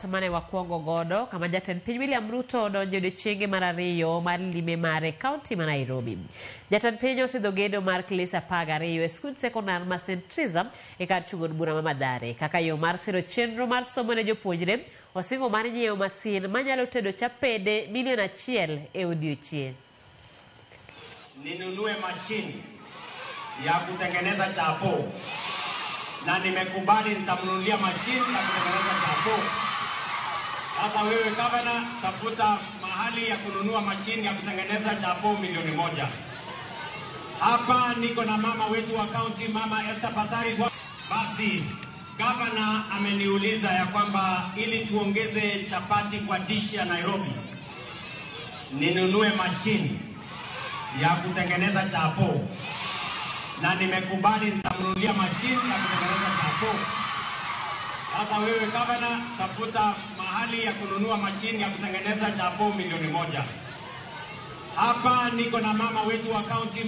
Robert Mane wa Kuongo Godo kama Jatend Piny William Ruto donjo odiochienge mar ariyo mar lime mare kaunti ma Nairobi. Jatend Piny osidho gedo mar klase 12 e skul sekondar ma St. Teresa e kar chungo od bura ma Mathare kaka yo mar siro chenro mar somo ne jopuonjre osingo mar nyiewo masin manyalo tedo chapede $1 milion e odiochieng'. Ninunue mashini ya kutengeneza chapo na nimekubali nitamnunulia mashini ya kutengeneza chapo. Sasa wewe gavana, tafuta mahali ya kununua mashini ya kutengeneza chapo $1 milioni. Hapa niko na mama wetu wa county, Mama Esther Passaris. Basi gavana ameniuliza ya kwamba ili tuongeze chapati kwa dishi ya Nairobi, ninunue mashini ya kutengeneza chapo na nimekubali nitamnunulia mashini ya kutengeneza chapo. Sasa wewe gavana, tafuta mahali ya kununua mashini ya kutengeneza chapo $1 milioni. Hapa niko na mama wetu wa county.